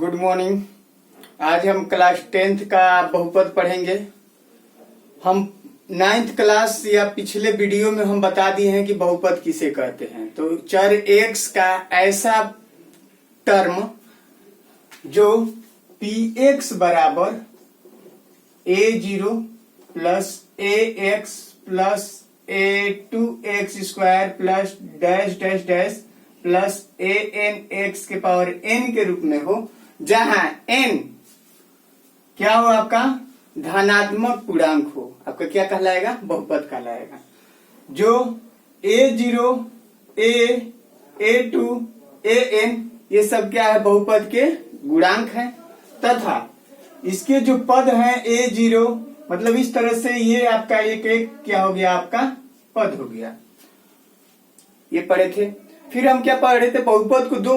Good morning. आज हम class 10th का बहुपद पढ़ेंगे। हम 9th क्लास या पिछले वीडियो में हम बता दिए हैं कि बहुपद किसे कहते हैं। तो चर x का ऐसा टर्म जो px बराबर a0 plus ax plus a2x square plus dash dash dash plus an x के पावर n के रूप में हो, जहां n क्या हो आपका धनात्मक पूर्णांक हो, आपका क्या कहलाएगा? बहुपद कहलाएगा। जो a0 a2 an ये सब क्या है? बहुपद के गुणांक है। तथा इसके जो पद हैं a0 मतलब इस तरह से ये आपका एक एक क्या हो गया? आपका पद हो गया। ये पढ़े थे। फिर हम क्या पढ़ रहे थे? बहुपद को दो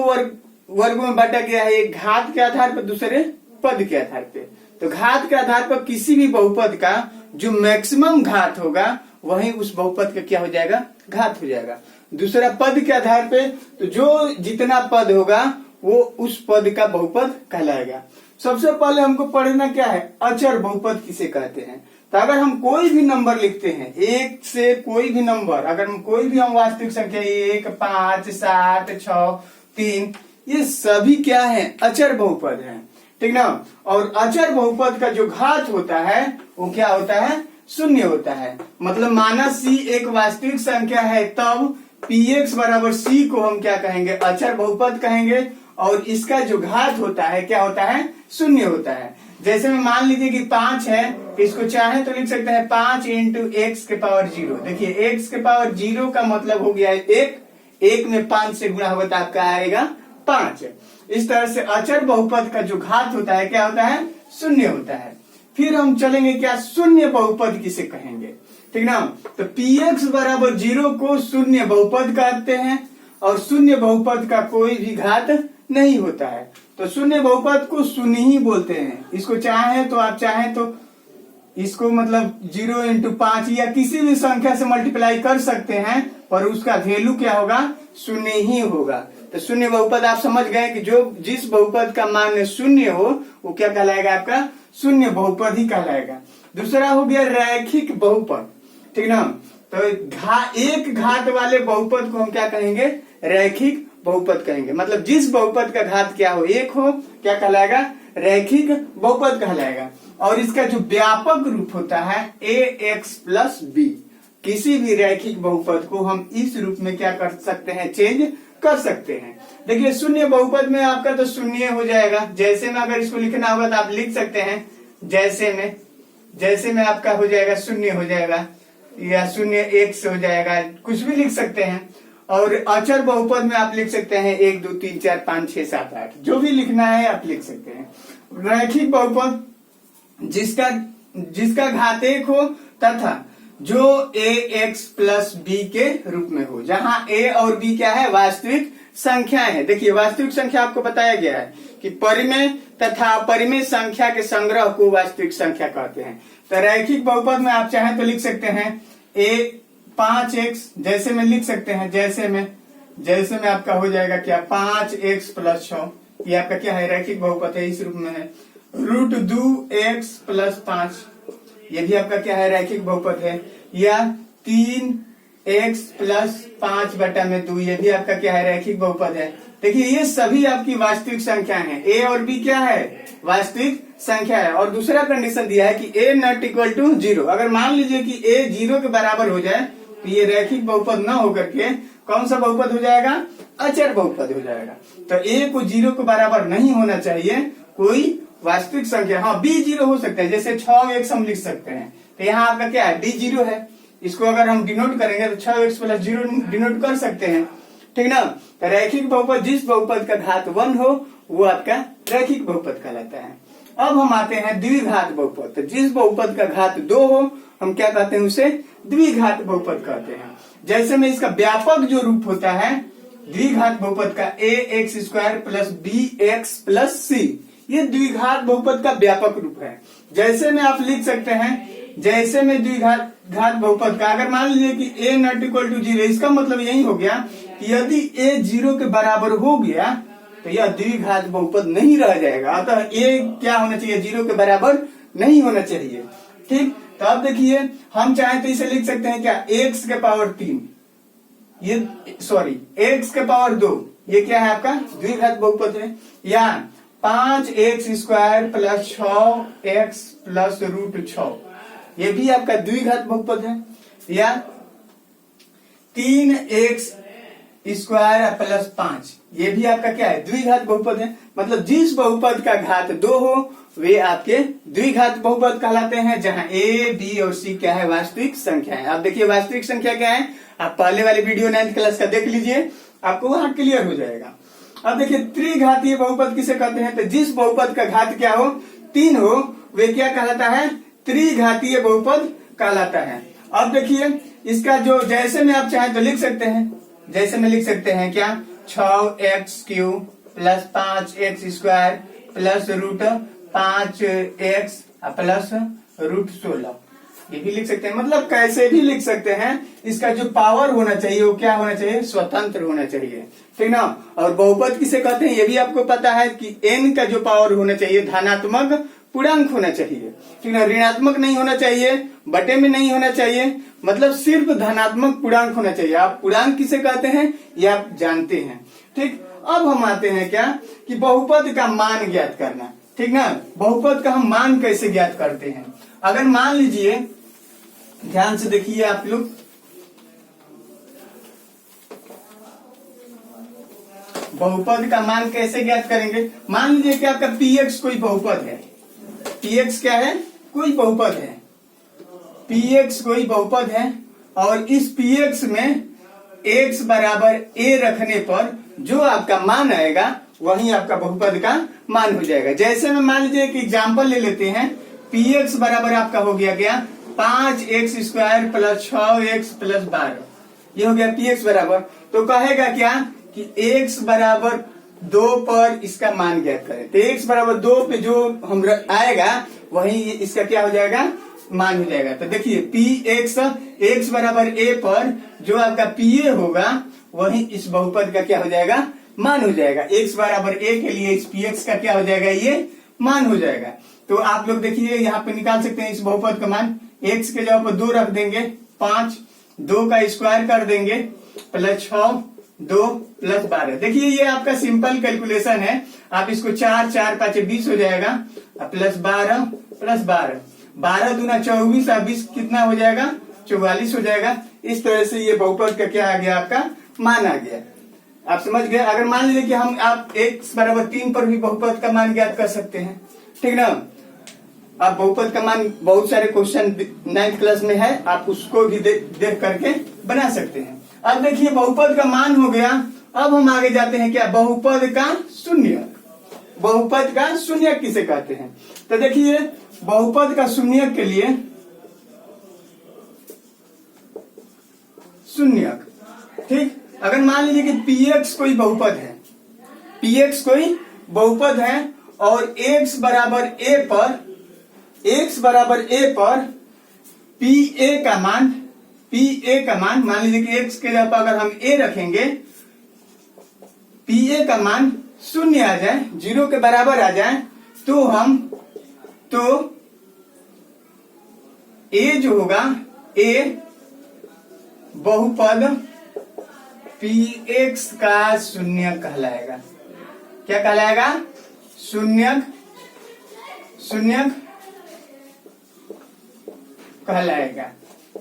वर्गों में बांटा गया है, एक घात के आधार पर, दूसरे पद के आधार पे। तो घात के आधार पर किसी भी बहुपद का जो मैक्सिमम घात होगा वही उस बहुपद का क्या हो जाएगा? घात हो जाएगा। दूसरा पद के आधार पे तो जो जितना पद होगा वो उस पद का बहुपद कहलाएगा। सबसे पहले हमको पढ़ना क्या है? अचर बहुपद किसे कहते हैं। तो अगर हम कोई भी नंबर लिखते हैं, एक से कोई भी नंबर, अगर हम कोई भी वास्तविक संख्या 1, 5, 7, 6, 3 ये सभी क्या है? अचर बहुपद हैं, ठीक ना। और अचर बहुपद का जो घात होता है वो क्या होता है? शून्य होता है। मतलब माना c एक वास्तविक संख्या है, तब px बराबर c को हम क्या कहेंगे? अचर बहुपद कहेंगे। और इसका जो घात होता है क्या होता है? शून्य होता है। जैसे में मान लीजिए कि 5 है, इसको चाहे तो लिख सकते हैं 5 इंटू एक्स के पावर 0। देखिए x के पावर 0 का मतलब हो गया है 1 में 5 से गुणा होगा तो आपका आएगा 5। इस तरह से अचर बहुपद का जो घात होता है क्या होता है? शून्य होता है। फिर हम चलेंगे क्या? शून्य बहुपद किसे कहेंगे, ठीक ना। तो px बराबर 0 को शून्य बहुपद कहते हैं। और शून्य बहुपद का कोई भी घात नहीं होता है, तो शून्य बहुपद को शून्य ही बोलते हैं। इसको चाहे तो आप चाहें तो इसको मतलब 0 इंटू 5 या किसी भी संख्या से मल्टीप्लाई कर सकते हैं, पर उसका वैल्यू क्या होगा? शून्य ही होगा। तो शून्य बहुपद आप समझ गए कि जो जिस बहुपद का मान शून्य हो वो क्या कहलाएगा? आपका शून्य बहुपद ही कहलाएगा। दूसरा हो गया रैखिक बहुपद, ठीक ना। तो एक घात वाले बहुपद को हम क्या कहेंगे? रैखिक बहुपद कहेंगे। मतलब जिस बहुपद का घात क्या हो? 1 हो, क्या कहलाएगा? रैखिक बहुपद कहलाएगा। और इसका जो व्यापक रूप होता है ax प्लस b, किसी भी रैखिक बहुपद को हम इस रूप में क्या कर सकते हैं? चेंज कर सकते हैं। देखिए शून्य बहुपद में आपका तो शून्य हो जाएगा। जैसे में अगर इसको लिखना होगा तो आप लिख सकते हैं जैसे में आपका हो जाएगा शून्य हो जाएगा, या शून्य 1 से हो जाएगा, कुछ भी लिख सकते हैं। और अचर बहुपद में आप लिख सकते हैं 1, 2, 3, 4, 5, 6, 7, 8, जो भी लिखना है आप लिख सकते हैं। रैखिक बहुपद जिसका घात 1 हो तथा जो ax प्लस b के रूप में हो, जहां a और b क्या है? वास्तविक संख्याएं हैं। देखिए वास्तविक संख्या आपको बताया गया है कि परिमेय तथा अपरिमेय संख्या के संग्रह को वास्तविक संख्या कहते हैं। तो रैखिक बहुपद में आप चाहें तो लिख सकते हैं 5x, जैसे में लिख सकते हैं जैसे में आपका हो जाएगा क्या? 5x प्लस 6, ये आपका क्या है? रैखिक बहुपद है, इस रूप में है। √2x प्लस 5, ये भी आपका क्या है? रैखिक बहुपद है। या 3x प्लस 5/2, ये भी आपका क्या है? रैखिक बहुपद है। देखिए ये सभी आपकी वास्तविक संख्या हैं। a और b क्या है? वास्तविक संख्या है। और दूसरा कंडीशन दिया है कि a नॉट इक्वल टू 0। अगर मान लीजिए कि a 0 के बराबर हो जाए तो ये रैखिक बहुपद न होकर के कौन सा बहुपद हो जाएगा? अचर बहुपद हो जाएगा। तो a को 0 के बराबर नहीं होना चाहिए कोई वास्तविक संख्या। हाँ b 0 हो सकता है, जैसे 6x हम लिख सकते हैं। तो यहाँ आपका क्या है? b 0 है। इसको अगर हम डिनोट करेंगे तो 6x प्लस 0 डिनोट कर सकते हैं, ठीक ना। तो रैखिक बहुपद जिस बहुपद का घात 1 हो वो आपका रैखिक बहुपद कहलाता है। अब हम आते हैं द्विघात बहुपद। तो जिस बहुपद का घात 2 हो हम क्या कहते हैं? उसे द्विघात बहुपद कहते हैं। जैसे में इसका व्यापक जो रूप होता है द्विघात बहुपद का ax square plus bx plus c, ये द्विघात बहुपद का व्यापक रूप है। जैसे में आप लिख सकते हैं जैसे में द्विघात बहुपद का अगर मान लीजिए कि a नॉट इक्वल टू 0, इसका मतलब यही हो गया कि यदि a 0 के बराबर हो गया तो यह द्विघात बहुपद नहीं रह जाएगा। अतः ए क्या होना चाहिए, 0 के बराबर नहीं होना चाहिए। ठीक, तो अब देखिए हम चाहें तो इसे लिख सकते हैं क्या, x के पावर 3, ये सॉरी x के पावर 2, ये क्या है आपका द्विघात बहुपद है। या 5x² प्लस 6x प्लस √6, ये भी आपका द्विघात बहुपद है। या 3x² प्लस 5, ये भी आपका क्या है, द्विघात बहुपद है। मतलब जिस बहुपद का घात 2 हो वे आपके द्विघात बहुपद कहलाते हैं, जहां a, b और c क्या है, वास्तविक संख्या है। आप देखिए वास्तविक संख्या क्या है, आप पहले वाले वीडियो 9th क्लास का देख लीजिए, आपको वहां क्लियर हो जाएगा। अब देखिए त्रिघातीय बहुपद किसे कहते हैं, तो जिस बहुपद का घात क्या हो, 3 हो, वे क्या कहलाता है, त्रिघातीय बहुपद कहलाता है। अब देखिए इसका जो जैसे में आप चाहें तो लिख सकते हैं, जैसे में लिख सकते हैं क्या, 6x³ plus 5x² plus √5x plus √16, ये भी लिख सकते हैं। मतलब कैसे भी लिख सकते हैं, इसका जो पावर होना चाहिए वो क्या होना चाहिए, स्वतंत्र होना चाहिए, ठीक ना। और बहुपद किसे कहते हैं ये भी आपको पता है कि n का जो पावर होना चाहिए धनात्मक पूर्णांक होना चाहिए, ठीक ना, ऋणात्मक नहीं होना चाहिए, बटे में नहीं होना चाहिए, मतलब सिर्फ धनात्मक पूर्णांक होना चाहिए। आप पूर्णांक किसे कहते हैं ये आप जानते हैं। ठीक, अब हम आते हैं क्या कि बहुपद का मान ज्ञात करना, ठीक ना। बहुपद का हम मान कैसे ज्ञात करते हैं, अगर मान लीजिए, ध्यान से देखिए आप लोग, बहुपद का मान कैसे ज्ञात करेंगे। मान लीजिए कि आपका px कोई बहुपद है, px क्या है, कोई बहुपद है, px कोई बहुपद है, और इस px में x बराबर a रखने पर जो आपका मान आएगा वही आपका बहुपद का मान हो जाएगा। जैसे में मान लीजिए कि एग्जाम्पल ले लेते हैं, px बराबर आपका हो गया 5x² प्लस 6x प्लस 12, ये हो गया px बराबर। तो कहेगा क्या कि x बराबर 2 पर इसका मान ज्ञात करें, तो x बराबर 2 पे जो हम आएगा वही इसका क्या हो जाएगा, मान हो जाएगा। तो देखिए px x बराबर a पर जो आपका pa होगा वही इस बहुपद का क्या हो जाएगा, मान हो जाएगा। x बराबर a के लिए इस px का क्या हो जाएगा, ये मान हो जाएगा। तो आप लोग देखिए यहाँ पे निकाल सकते हैं इस बहुपद का मान, x के जगह पर 2 रख देंगे, 5, 2 का स्क्वायर कर देंगे, प्लस 6, 2 प्लस 12। देखिए ये आपका सिंपल कैलकुलेशन है, आप इसको 4, 4, 5, 20 हो जाएगा, प्लस 12 प्लस 12, 12 दूना 24, 20 कितना हो जाएगा, 44 हो जाएगा। इस तरह से ये बहुपद का क्या आ गया, आपका मान आ गया। आप समझ गए। अगर मान लीजिए कि हम आप x बराबर 3 पर भी बहुपद का मान ज्ञात कर सकते हैं, ठीक ना। आप बहुपद का मान बहुत सारे क्वेश्चन 9th क्लास में है, आप उसको भी देख करके बना सकते हैं। अब देखिए बहुपद का मान हो गया, अब हम आगे जाते हैं क्या, बहुपद का शून्यक। बहुपद का शून्यक किसे कहते हैं, तो देखिए बहुपद का शून्यक के लिए शून्यक, ठीक, अगर मान लीजिए कि px कोई बहुपद है, px कोई बहुपद है और x बराबर a पर pa का मान मान लीजिए कि x के जगह पर अगर हम a रखेंगे, pa का मान 0 आ जाए, 0 के बराबर आ जाए, तो a जो होगा, a बहुपद px का शून्यक कहलाएगा। क्या कहलाएगा, शून्यक कहलाएगा।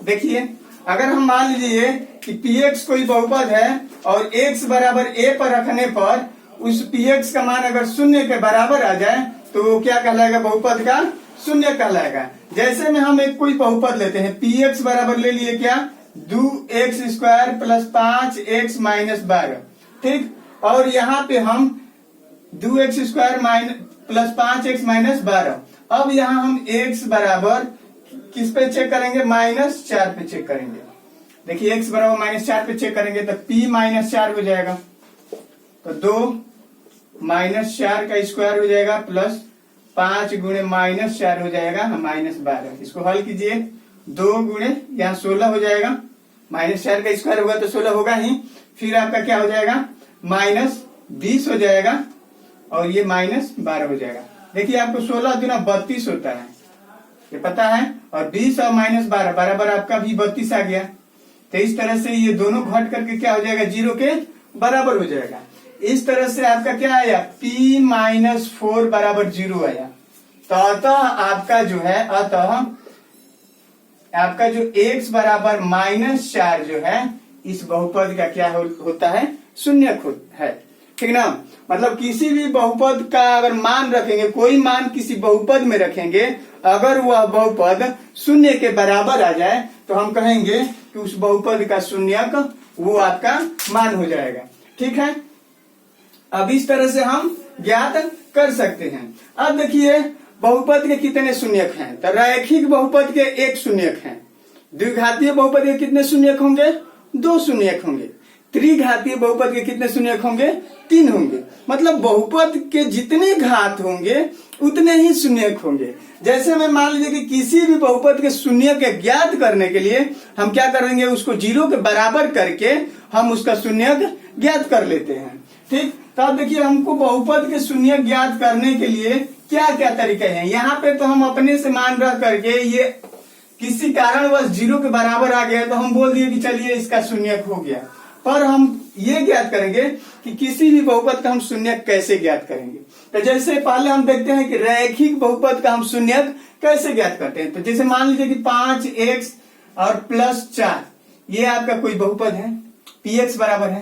देखिए अगर हम मान लीजिए कि px कोई बहुपद है और x बराबर a पर रखने पर उस px का मान अगर 0 के बराबर आ जाए तो वो क्या कहलाएगा, बहुपद का शून्य कहलाएगा। जैसे में हम एक कोई बहुपद लेते हैं, px बराबर ले लिए क्या, 2x² प्लस 5x माइनस 12, ठीक, और यहाँ पे हम 2x² प्लस 5x माइनस 12। अब यहाँ हम x बराबर किस पे चेक करेंगे, -4 पे चेक करेंगे। देखिए x बराबर -4 पे चेक करेंगे तो p -4 हो जाएगा, तो 2 -4 का स्क्वायर हो जाएगा प्लस 5 गुणे -4 हो जाएगा -12। इसको हल कीजिए, 2 गुणे यहाँ 16 हो जाएगा, -4 का स्क्वायर होगा तो 16 होगा ही, फिर आपका क्या हो जाएगा, -20 हो जाएगा और ये -12 हो जाएगा। देखिए आपको 16 दूना 32 होता है, ये पता है, और 20 और -12 बराबर आपका भी 32 आ गया। तो इस तरह से ये दोनों घट करके क्या हो जाएगा, 0 के बराबर हो जाएगा। इस तरह से आपका क्या आया, p-4 बराबर 0 आया। तो अतः आपका जो है, अतः आपका जो x बराबर -4 जो है, इस बहुपद का क्या होता है, शून्यक है। ठीक ना, मतलब किसी भी बहुपद का अगर मान रखेंगे, कोई मान किसी बहुपद में रखेंगे, अगर वह बहुपद शून्य के बराबर आ जाए तो हम कहेंगे कि उस बहुपद का शून्यक वो आपका मान हो जाएगा। ठीक है, अब इस तरह से हम ज्ञात कर सकते हैं। अब देखिए बहुपद के कितने शून्यक हैं, तो रैखिक बहुपद के 1 शून्यक हैं। द्विघातीय बहुपद के कितने शून्यक होंगे, 2 शून्यक होंगे। त्रिघातीय बहुपद के कितने शून्यक होंगे, 3 होंगे। मतलब बहुपद के जितने घात होंगे उतने ही शून्यक होंगे। जैसे मैं मान लीजिए कि किसी भी बहुपद के शून्यक ज्ञात करने के लिए हम क्या करेंगे, उसको 0 के बराबर करके हम उसका शून्यक ज्ञात कर लेते हैं। ठीक, तो अब देखिए हमको बहुपद के शून्यक ज्ञात करने के लिए क्या क्या तरीके हैं। यहाँ पे तो हम अपने से मान रख करके ये किसी कारणवश 0 के बराबर आ गया तो हम बोल दिए कि चलिए इसका शून्यक हो गया। पर हम ये ज्ञात करेंगे कि किसी भी बहुपद का हम शून्यक कैसे ज्ञात करेंगे। तो जैसे पहले हम देखते हैं कि रैखिक बहुपद का हम शून्यक कैसे ज्ञात करते हैं। तो जैसे मान लीजिए कि 5x और +4 ये आपका कोई बहुपद है, px बराबर है,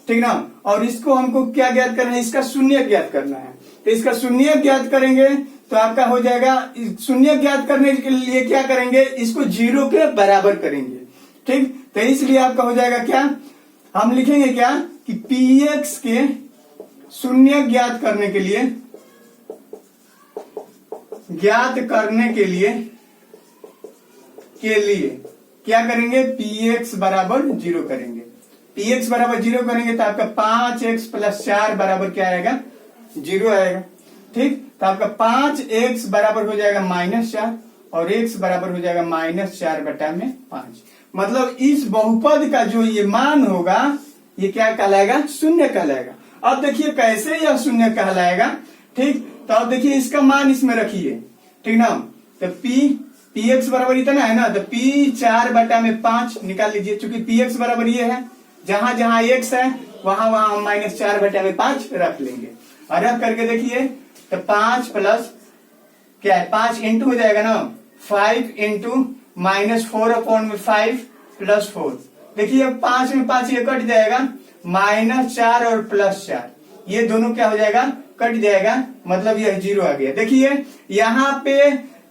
ठीक ना, और इसको हमको क्या ज्ञात करना है, इसका शून्यक ज्ञात करना है। तो इसका शून्यक ज्ञात करेंगे तो आपका हो जाएगा, शून्यक ज्ञात करने के लिए क्या करेंगे, इसको 0 के बराबर करेंगे। ठीक, तो इसलिए आपका हो जाएगा क्या, हम लिखेंगे क्या कि px के शून्यक ज्ञात करने के लिए क्या करेंगे, px बराबर 0 करेंगे। px बराबर 0 करेंगे तो आपका 5x + 4 बराबर क्या आएगा, 0 आएगा। ठीक, तो आपका 5x बराबर हो जाएगा -4 और x बराबर हो जाएगा -4/5। मतलब इस बहुपद का जो ये मान होगा ये क्या कहलाएगा, शून्य कहलाएगा। अब देखिए कैसे यह शून्य कहलाएगा। ठीक, तो अब देखिए इसका मान इसमें रखिए, ठीक ना, तो px बराबर इतना है ना, तो p4/5 निकाल लीजिए। चूंकि px बराबर ये है, जहां जहां x है वहां वहां हम -4/5 रख लेंगे। और रख करके देखिए तो 5 प्लस क्या है, 5 इंटू हो जाएगा ना, 5 इंटू -4/5 + 4। देखिए अब 5 में 5 ये कट जाएगा, -4 और +4 ये दोनों क्या हो जाएगा, कट जाएगा, मतलब यह 0 आ गया। देखिए यहाँ पे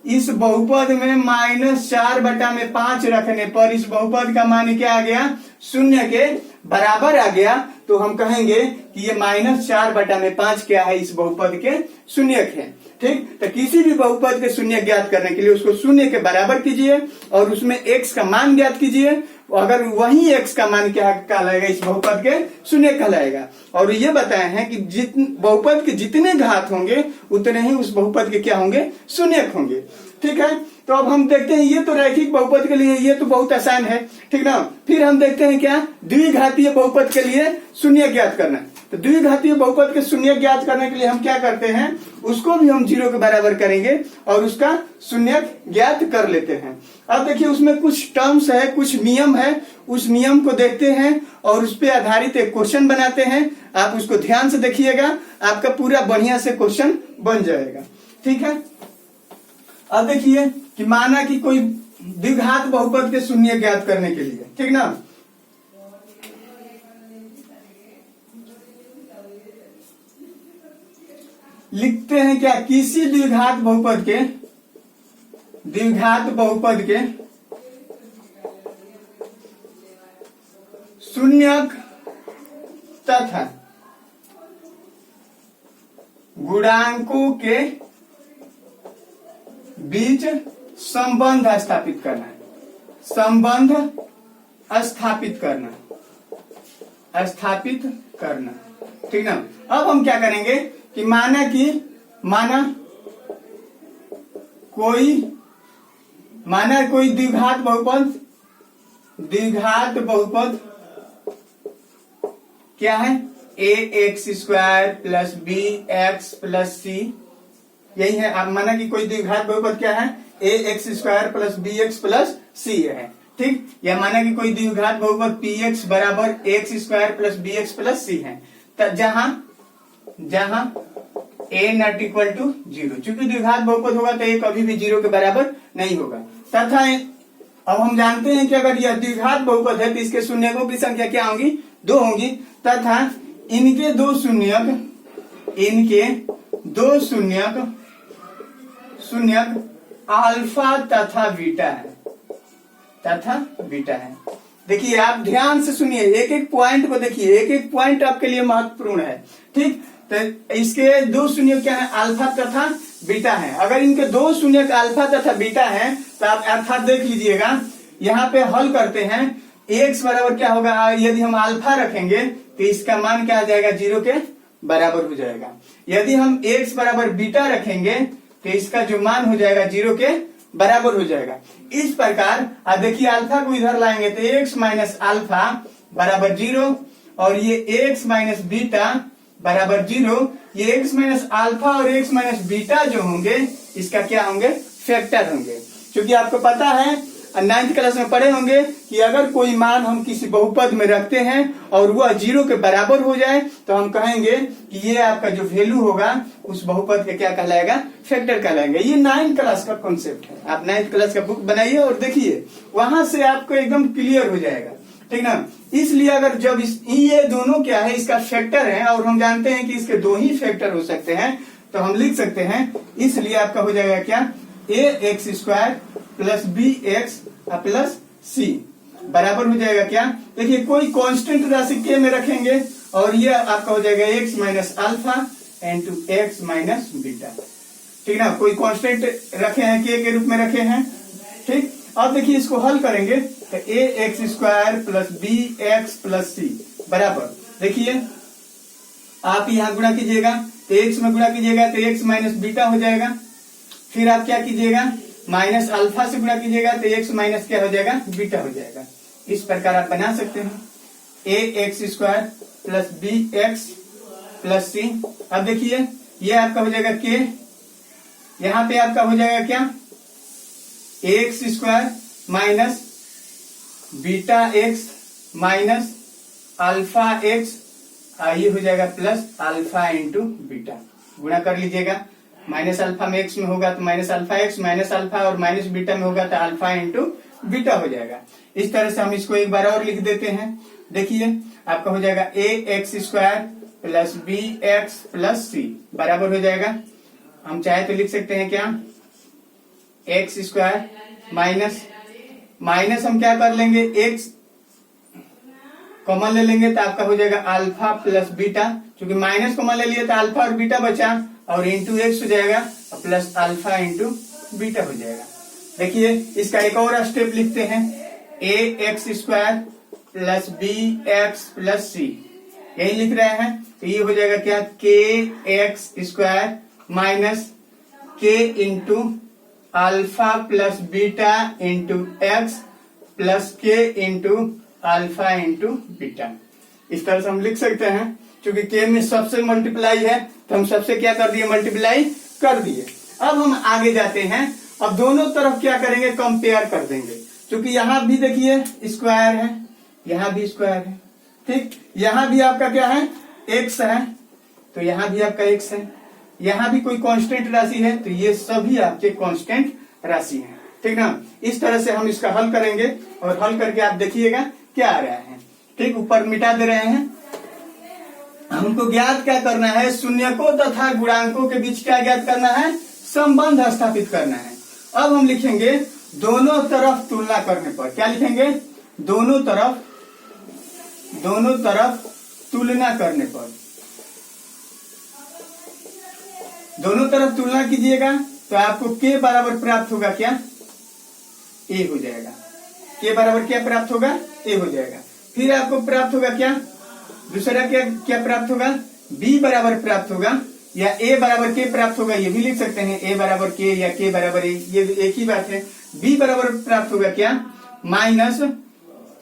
इस बहुपद में -4/5 रखने पर इस बहुपद का मान क्या आ गया, शून्य के बराबर आ गया। तो हम कहेंगे कि ये -4/5 क्या है, इस बहुपद के शून्यक है। ठीक, तो किसी भी बहुपद के शून्य ज्ञात करने के लिए उसको शून्य के बराबर कीजिए और उसमें x का मान ज्ञात कीजिए। अगर वही x का मान क्या कहलाएगा, इस बहुपद के शून्य कहलाएगा। और ये बताए हैं कि बहुपद के जितने घात होंगे उतने ही उस बहुपद के क्या होंगे, शून्यक होंगे। ठीक है, तो अब हम देखते हैं, ये तो रैखिक बहुपद के लिए ये तो बहुत आसान है, ठीक ना। फिर हम देखते हैं क्या, द्विघातीय बहुपद के लिए शून्य ज्ञात करना। तो द्विघातीय बहुपद के शून्य ज्ञात करने के लिए हम क्या करते हैं, उसको भी हम 0 के बराबर करेंगे और उसका शून्य ज्ञात कर लेते हैं। अब देखिए उसमें कुछ टर्म्स है, कुछ नियम है, उस नियम को देखते हैं और उस पर आधारित एक क्वेश्चन बनाते हैं। आप उसको ध्यान से देखिएगा, आपका पूरा बढ़िया से क्वेश्चन बन जाएगा। ठीक है, अब देखिए कि माना कि कोई द्विघात बहुपद के शून्य ज्ञात करने के लिए, ठीक ना, लिखते हैं क्या, किसी द्विघात बहुपद के शून्यक तथा गुणांकों के बीच संबंध स्थापित करना है, स्थापित करना, ठीक ना। अब हम क्या करेंगे कि माना कोई द्विघात बहुपद क्या है, a x square plus b x plus c, यही है। आप माना कि कोई द्विघात बहुपद क्या है, a x square plus b x plus c है, ठीक। या माना कि कोई द्विघात बहुपद पी एक्स बराबर x square plus b x plus c है, जहां ए नॉट इक्वल टू 0। चूंकि द्विघात बहुपद होगा तो ए कभी भी 0 के बराबर नहीं होगा। तथा अब हम जानते हैं कि अगर यह द्विघात बहुपद है तो इसके शून्यकों की संख्या क्या होगी, 2 होंगी। तथा इनके दो शून्यक अल्फा तथा बीटा है। देखिए आप ध्यान से सुनिए, एक एक पॉइंट को देखिए, एक एक पॉइंट आपके लिए महत्वपूर्ण है, ठीक। तो इसके दो शून्यक क्या है, अल्फा तथा बीटा है। अगर इनके दो शून्यक अल्फा तथा बीटा है तो आप अर्थात देख लीजिएगा, यहाँ पे हल करते हैं। एक्स बराबर क्या होगा, यदि हम अल्फा रखेंगे तो इसका मान क्या आ जाएगा, 0 के बराबर हो जाएगा। यदि हम एक्स बराबर बीटा रखेंगे तो इसका जो मान हो जाएगा 0 के बराबर हो जाएगा। इस प्रकार आप देखिए अल्फा को इधर लाएंगे तो एक्स माइनस अल्फा बराबर 0 और ये एक्स माइनस बीटा बराबर 0। ये एक्स माइनस अल्फा और एक्स माइनस बीटा जो होंगे इसका क्या होंगे, फैक्टर होंगे। क्योंकि आपको पता है 9th क्लास में पढ़े होंगे कि अगर कोई मान हम किसी बहुपद में रखते हैं और वह 0 के बराबर हो जाए तो हम कहेंगे कि ये आपका जो वैल्यू होगा उस बहुपद का क्या कहलाएगा, फैक्टर कहलाएगा। ये 9th क्लास का कॉन्सेप्ट है। आप 9th क्लास का बुक बनाइए और देखिए, वहां से आपको एकदम क्लियर हो जाएगा, ठीक ना। इसलिए अगर जब ये दोनों क्या है, इसका फैक्टर है और हम जानते हैं कि इसके 2 ही फैक्टर हो सकते हैं, तो हम लिख सकते हैं, इसलिए आपका हो जाएगा क्या, a x square plus b x plus c बराबर हो जाएगा क्या, देखिए कोई कांस्टेंट राशि के में रखेंगे और ये आपका हो जाएगा x minus alpha into x minus beta, ठीक ना। कोई कांस्टेंट रखे हैं, के रूप में रखे हैं, ठीक। अब देखिए इसको हल करेंगे तो a x square plus b x plus c बराबर, देखिए आप यहाँ गुणा कीजिएगा तो एक्स में गुणा कीजिएगा तो एक्स माइनस बीटा हो जाएगा। फिर आप क्या कीजिएगा, माइनस अल्फा से गुणा कीजिएगा तो एक्स माइनस क्या हो जाएगा, बीटा हो जाएगा। इस प्रकार आप बना सकते हैं a x square plus b x plus c. अब देखिए ये आपका हो जाएगा के, यहाँ पे आपका हो जाएगा क्या, x square minus beta x minus alpha x, ये हो जाएगा प्लस अल्फा इंटू बीटा। गुणा कर लीजिएगा, माइनस अल्फा में एक्स में होगा तो minus alpha x, minus alpha और माइनस बीटा में होगा तो अल्फा इंटू बीटा हो जाएगा। इस तरह से हम इसको एक बार और लिख देते हैं। देखिए आपका हो जाएगा a x square plus b x plus c बराबर हो जाएगा, हम चाहे तो लिख सकते हैं क्या, एक्स स्क्वायर माइनस हम क्या कर लेंगे, एक्स कॉमन ले लेंगे तो आपका हो जाएगा अल्फा प्लस बीटा। क्योंकि माइनस कॉमन ले लिए तो अल्फा और बीटा बचा और इंटू एक्स हो जाएगा प्लस अल्फा इंटू बीटा हो जाएगा। देखिए इसका एक और स्टेप लिखते हैं, a x square plus b x plus c, यही लिख रहे हैं तो ये हो जाएगा क्या, के एक्स स्क्वायर माइनस के into alpha plus beta into x plus के इंटू अल्फा इंटू बीटा। इस तरह से हम लिख सकते हैं। क्योंकि के में सबसे मल्टीप्लाई है तो हम सबसे क्या कर दिए, मल्टीप्लाई कर दिए। अब हम आगे जाते हैं, अब दोनों तरफ क्या करेंगे, कंपेयर कर देंगे। क्योंकि यहाँ भी देखिए स्क्वायर है, यहाँ भी स्क्वायर है, ठीक। यहाँ भी आपका क्या है, एक्स है तो यहाँ भी आपका एक्स है, यहाँ भी कोई कांस्टेंट राशि है तो ये सभी आपके कांस्टेंट राशि हैं, ठीक ना। इस तरह से हम इसका हल करेंगे और हल करके आप देखिएगा क्या आ रहा है, ठीक। ऊपर मिटा दे रहे हैं। हमको ज्ञात क्या करना है, शून्यकों तथा गुणांकों के बीच क्या ज्ञात करना है, संबंध स्थापित करना है। अब हम लिखेंगे दोनों तरफ तुलना करने पर, क्या लिखेंगे, दोनों तरफ तुलना करने पर, दोनों तरफ तुलना कीजिएगा तो आपको के बराबर प्राप्त होगा क्या, ए हो जाएगा। के बराबर क्या प्राप्त होगा, ए हो जाएगा। फिर आपको प्राप्त होगा क्या, दूसरा क्या प्राप्त होगा, बी बराबर प्राप्त होगा या ए बराबर के प्राप्त होगा, ये भी लिख सकते हैं, ए बराबर के या के बराबर ए, ये एक ही बात है। बी बराबर प्राप्त होगा क्या, माइनस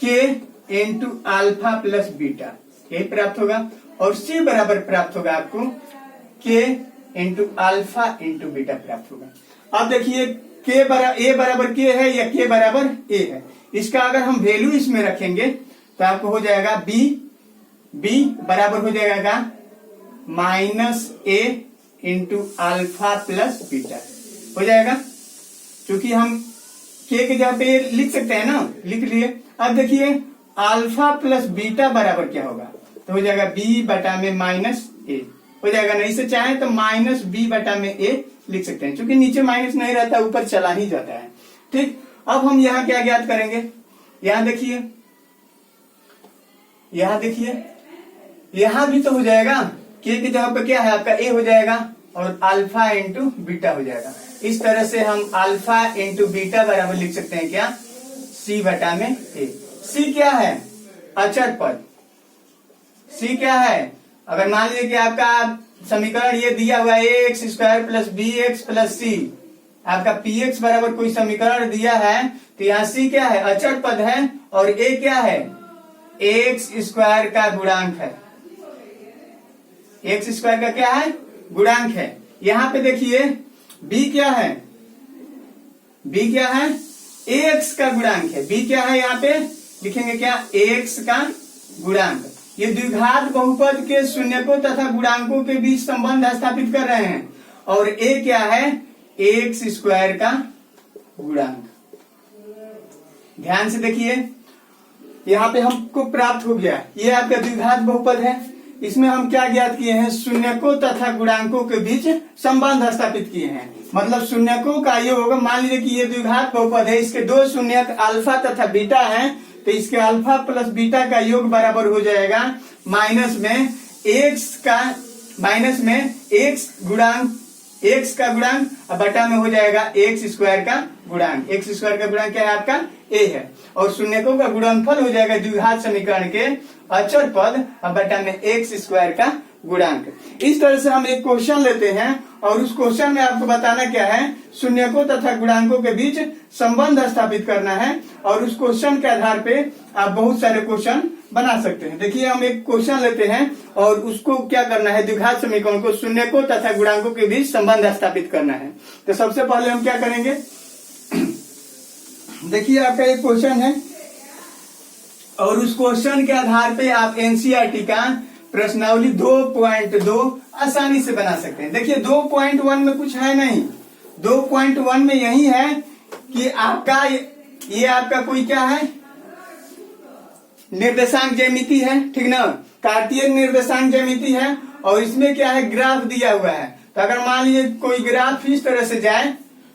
के इंटू अल्फा प्लस बीटा, ये प्राप्त होगा। और C बराबर प्राप्त होगा आपको K into alpha into beta प्राप्त होगा। अब देखिए A बराबर K है या K बराबर A है, इसका अगर हम वैल्यू इसमें रखेंगे तो आपको हो जाएगा B बराबर हो जाएगा -A into alpha plus beta हो जाएगा, क्योंकि हम K के जगह पे लिख सकते हैं ना, लिख लिए। अब देखिए अल्फा प्लस बीटा बराबर क्या होगा, तो हो जाएगा B बटा में -A हो जाएगा। नहीं से चाहे तो -B बटा में A लिख सकते हैं, क्योंकि नीचे माइनस नहीं रहता, ऊपर चला ही जाता है। ठीक, अब हम यहाँ क्या ज्ञात करेंगे, यहाँ देखिए यहाँ भी तो हो जाएगा, K की जगह पे क्या है आपका A हो जाएगा और अल्फा इंटू बीटा हो जाएगा। इस तरह से हम अल्फा इंटू बीटा बराबर लिख सकते हैं क्या, C बटा में A। C क्या है, अचर पद। C क्या है, अगर मान लीजिए कि आपका समीकरण ये दिया हुआ है ax² plus bx plus c, आपका px बराबर कोई समीकरण दिया है, तो यहाँ C क्या है, अचर पद है, और A क्या है, x² का गुणांक है। x² का क्या है, गुणांक है। यहाँ पे देखिए B क्या है, ax का गुणांक है। B क्या है, यहाँ पे लिखेंगे क्या, ax का गुणांक। ये द्विघात बहुपद के शून्यकों तथा गुणांकों के बीच संबंध स्थापित कर रहे हैं, और A क्या है, x² का गुणांक। ध्यान से देखिए, यहाँ पे हमको प्राप्त हो गया, ये आपका द्विघात बहुपद है। इसमें हम क्या ज्ञात किए हैं, शून्यकों तथा गुणांकों के बीच संबंध स्थापित किए हैं। मतलब शून्यकों का योग, मान लीजिए कि ये द्विघात बहुपद है, इसके दो शून्यक अल्फा तथा बीटा हैं, तो इसके अल्फा प्लस बीटा का योग बराबर हो जाएगा माइनस में x का गुणांक और बटा में हो जाएगा x² का गुणांक। x² का गुणांक क्या है आपका, A है, और शून्यकों का गुणनफल हो जाएगा द्विघात समीकरण के अचर पद और बटा में x² का गुणांक। इस तरह से हम एक क्वेश्चन लेते हैं और उस क्वेश्चन में आपको बताना क्या है, शून्यकों तथा गुणांकों के बीच संबंध स्थापित करना है, और उस क्वेश्चन के आधार पे आप बहुत सारे क्वेश्चन बना सकते हैं। देखिए हम एक क्वेश्चन लेते हैं और उसको क्या करना है, द्विघात समीकरण को शून्यकों तथा गुणांकों के बीच संबंध स्थापित करना है। तो सबसे पहले हम क्या करेंगे, देखिए आपका एक क्वेश्चन है और उस क्वेश्चन के आधार पे आप एनसीईआरटी का प्रश्नावली 2.2 आसानी से बना सकते हैं। देखिए 2.1 में कुछ है नहीं, 2.1 में यही है कि आपका ये आपका कोई क्या है, निर्देशांक ज्यामिति है, ठीक ना, कार्तीय निर्देशांक ज्यामिति है, और इसमें क्या है, ग्राफ दिया हुआ है। तो अगर मान लीजिए कोई ग्राफ इस तरह से जाए,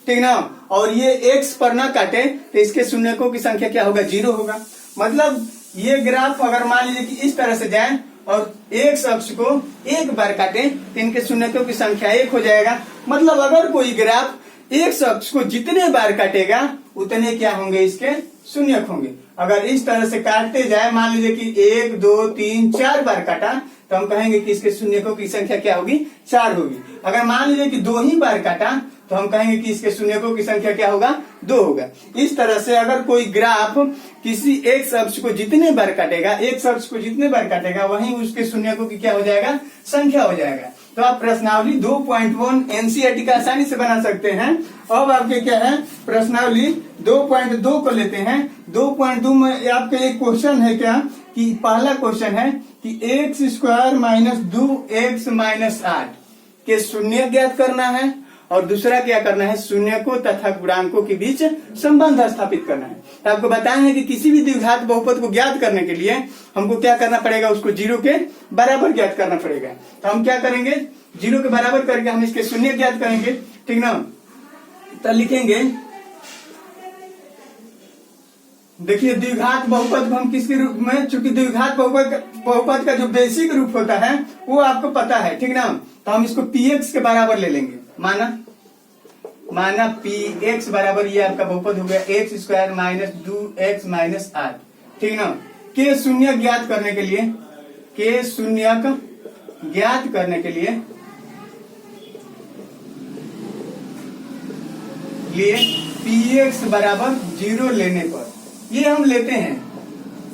ठीक ना, और ये x पर ना काटे, तो इसके शून्यकों की संख्या क्या होगा, 0 होगा। मतलब ये ग्राफ अगर मान लीजिए कि इस तरह से जाए और x अक्ष को एक बार काटे, तो इनके शून्यकों की संख्या 1 हो जाएगा। मतलब अगर कोई ग्राफ x अक्ष को जितने बार काटेगा उतने क्या होंगे, इसके शून्यक होंगे। अगर इस तरह से काटते जाए, मान लीजिए कि 1 2 3 4 बार काटा, तो हम कहेंगे कि इसके शून्यकों की संख्या क्या होगी, 4 होगी। अगर मान लीजिए कि 2 ही बार काटा, तो हम कहेंगे कि इसके शून्यकों की संख्या क्या होगा, 2 होगा। इस तरह से अगर कोई ग्राफ किसी x अक्ष को जितने बार काटेगा, x अक्ष को जितने बार काटेगा, वहीं उसके शून्यकों की क्या हो जाएगा, संख्या हो जाएगा। तो आप प्रश्नावली 2.1 एनसीईआरटी का आसानी से बना सकते हैं। अब आपके क्या है, प्रश्नावली 2.2 को लेते हैं। 2.2 में आपके एक क्वेश्चन है क्या, कि पहला क्वेश्चन है कि x² माइनस 2x माइनस 8 के शून्य ज्ञात करना है, और दूसरा क्या करना है, शून्यकों तथा गुणांकों के बीच संबंध स्थापित करना है। तो आपको बताए हैं कि किसी भी द्विघात बहुपद को ज्ञात करने के लिए हमको क्या करना पड़ेगा, उसको 0 के बराबर ज्ञात करना पड़ेगा। तो हम क्या करेंगे, 0 के बराबर करके हम इसके शून्य ज्ञात करेंगे, ठीक ना। तो लिखेंगे, देखिए द्विघात बहुपद को हम किसके रूप में, चूंकि द्विघात बहुपद का जो बेसिक रूप होता है वो आपको पता है, ठीक ना। तो हम इसको px के बराबर ले लेंगे। माना px बराबर, ये आपका बहुपद हो गया x² माइनस 2x माइनस 8, ठीक ना। के शून्य ज्ञात करने के लिए, के शून्यक ज्ञात करने के लिए px बराबर 0 लेने पर, ये हम लेते हैं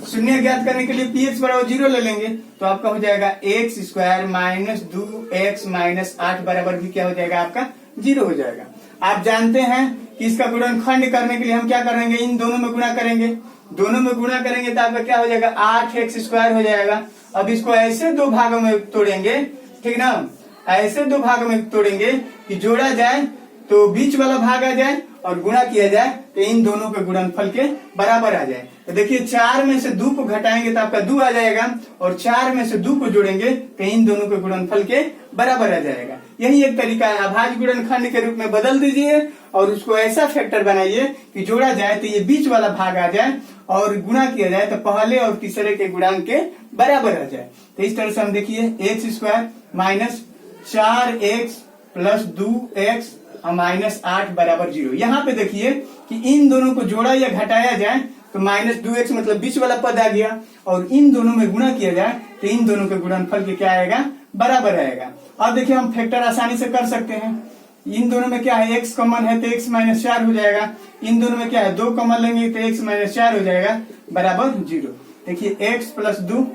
शून्य ज्ञात करने के लिए px बराबर 0 ले लेंगे तो आपका हो जाएगा x square minus 2x minus 8 बराबर भी क्या हो जाएगा आपका 0 हो जाएगा। आप जानते हैं कि इसका गुणनखंड करने के लिए हम क्या करेंगे, इन दोनों में गुणा करेंगे, दोनों में गुणा करेंगे तो आपका क्या हो जाएगा 8x स्क्वायर हो जाएगा। अब इसको ऐसे दो भागों में तोड़ेंगे, ठीक ना, ऐसे दो भागों में तोड़ेंगे कि जोड़ा जाए तो बीच वाला भाग आ जाए और गुणा किया जाए तो इन दोनों के गुणनफल के बराबर आ जाए। तो देखिए 4 में से 2 को घटाएंगे तो आपका 2 आ जाएगा और 4 में से 2 को जोड़ेंगे तो इन दोनों के गुणनफल के बराबर आ जाएगा। यही एक तरीका है, अभाज्य गुणनखंड के रूप में बदल दीजिए और उसको ऐसा फैक्टर बनाइए कि जोड़ा जाए तो ये बीच वाला भाग आ जाए और गुणा किया जाए तो पहले और तीसरे के गुणांक के बराबर आ जाए। तो इस तरह से हम देखिए x square minus 4x plus 2x minus 8 बराबर 0। यहाँ पे देखिए कि इन दोनों को जोड़ा या घटाया जाए तो माइनस 2x मतलब बीच वाला पद आ गया और इन दोनों में गुणा किया जाए तो इन दोनों के गुणनफल के क्या आएगा, बराबर आएगा। अब देखिए हम फैक्टर आसानी से कर सकते हैं। इन दोनों में क्या है, x कॉमन है तो x माइनस 4 हो जाएगा। इन दोनों में क्या है, 2 कॉमन लेंगे तो x माइनस 4 हो जाएगा बराबर 0। देखिए x प्लस 2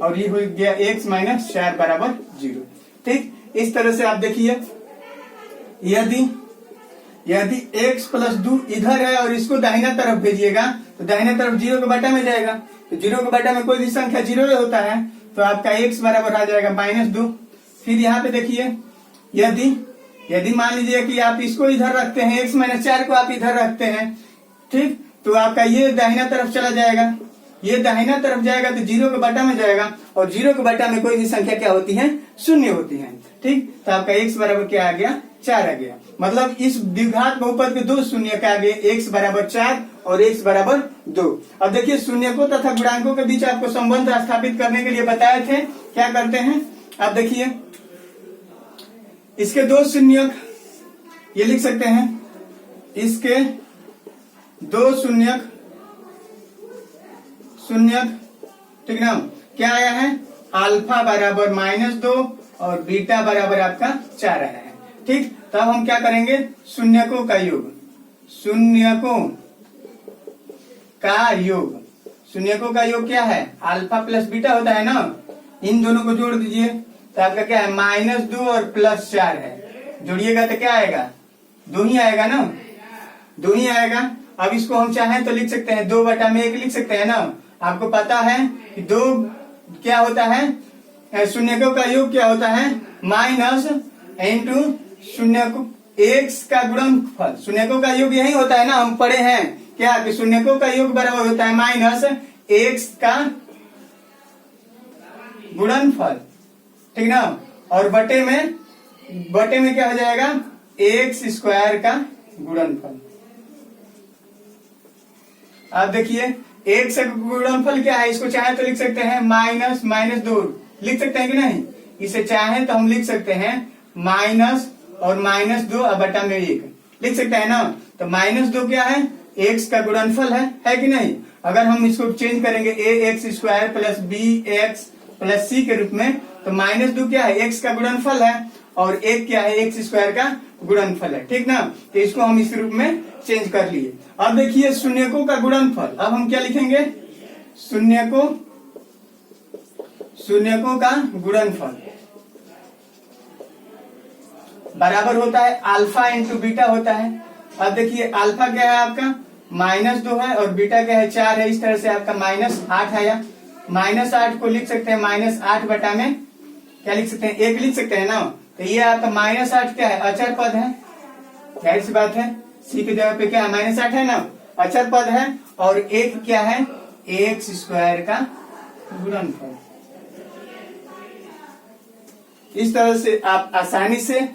और ये हो गया x माइनस 4 बराबर 0। ठीक, इस तरह से आप देखिए यदि x प्लस 2 इधर है और इसको दाहिना तरफ भेजिएगा तो दाहिना तरफ 0 के बटा में जाएगा, तो 0 के बटा में कोई भी संख्या 0 होता है तो आपका x बराबर आ जाएगा माइनस 2। फिर यहाँ पे देखिए यदि मान लीजिए कि आप इसको इधर रखते हैं, x माइनस 4 को आप इधर रखते हैं, ठीक, तो आपका ये दाहिना तरफ चला जाएगा, ये दाहिना तरफ जाएगा तो 0 के बटा में जाएगा और 0 के बटा में कोई भी संख्या क्या होती है, शून्य होती है। ठीक, तो आपका x बराबर क्या आ गया, 4 आ गया। मतलब इस द्विघात बहुपद के दो शून्य का आगे x बराबर 4 और x बराबर 2। अब देखिए शून्यकों तथा गुणांकों के बीच आपको संबंध स्थापित करने के लिए बताए थे, क्या करते हैं आप देखिए, इसके दो शून्यक ये लिख सकते हैं, इसके दो शून्यक ठीक ना, क्या आया है, अल्फा बराबर -2 और बीटा बराबर आपका 4 आया है। ठीक, तब हम क्या करेंगे, शून्यकों का योग, शून्यकों का योग क्या है, अल्फा प्लस बीटा होता है ना, इन दोनों को जोड़ दीजिए तो आपका क्या है, -2 और +4 है, जोड़िएगा तो क्या आएगा, 2 ही आएगा ना, 2 ही आएगा। अब इसको हम चाहें तो लिख सकते हैं 2/1 लिख सकते हैं ना। आपको पता है कि 2 क्या होता है, शून्यकों का योग क्या होता है, माइनस इंटू शून्यकों x का गुणनफल, शून्यकों का योग यही होता है ना, हम पढ़े हैं क्या कि शून्यकों का योग बराबर होता है माइनस x का गुणनफल, ठीक ना, और बटे में क्या हो जाएगा, x स्क्वायर का गुणनफल। आप देखिए x का गुणनफल क्या है, इसको चाहे तो लिख सकते हैं -2 लिख सकते हैं कि नहीं, इसे चाहे तो हम लिख सकते हैं माइनस और -2 बटा में 1 लिख सकते हैं ना। तो -2 क्या है, x का गुणनफल है कि नहीं। अगर हम इसको चेंज करेंगे ax square plus bx plus c के रूप में तो -2 क्या है, x का गुणनफल है और 1 क्या है, x स्क्वायर का गुणनफल है, ठीक ना। तो इसको हम इस रूप में चेंज कर लिए। अब देखिए शून्यकों का गुणनफल, अब हम क्या लिखेंगे, शून्यकों का गुणनफल बराबर होता है अल्फा इंटू बीटा होता है। अब देखिए अल्फा क्या है आपका -2 है और बीटा क्या है 4 है, इस तरह से आपका -8 आया। -8 को लिख सकते हैं -8 बटा में क्या लिख सकते हैं, 1 लिख सकते हैं ना। तो ये आपका -8 क्या है, अचर पद है, जाहिर सी बात है, सी की जगह पे क्या है -8 है ना, अचर पद है, और 1 क्या है, x स्क्वायर का गुणनफल। इस तरह से आप आसानी से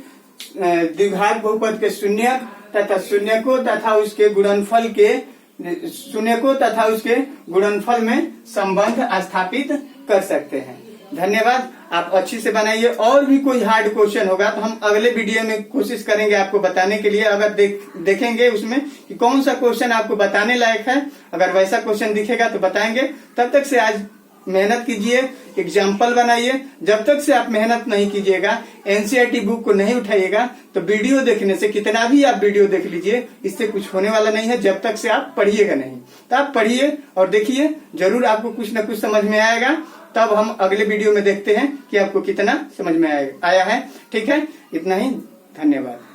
द्विघात बहुपद के शून्यक तथा शून्यकों तथा उसके गुणनफल के शून्यकों तथा उसके गुणनफल में संबंध स्थापित कर सकते हैं। धन्यवाद, आप अच्छी से बनाइए। और भी कोई हार्ड क्वेश्चन होगा तो हम अगले वीडियो में कोशिश करेंगे आपको बताने के लिए। अगर देखेंगे उसमें कि कौन सा क्वेश्चन आपको बताने लायक है, अगर वैसा क्वेश्चन दिखेगा तो बताएंगे। तब तक से आज मेहनत कीजिए, एग्जाम्पल बनाइए। जब तक से आप मेहनत नहीं कीजिएगा, एनसीईआरटी बुक को नहीं उठाइएगा, तो वीडियो देखने से, कितना भी आप वीडियो देख लीजिए, इससे कुछ होने वाला नहीं है जब तक से आप पढ़िएगा नहीं। तो आप पढ़िए और देखिए, जरूर आपको कुछ न कुछ समझ में आएगा। तब हम अगले वीडियो में देखते हैं कि आपको कितना समझ में आया है। ठीक है, इतना ही, धन्यवाद।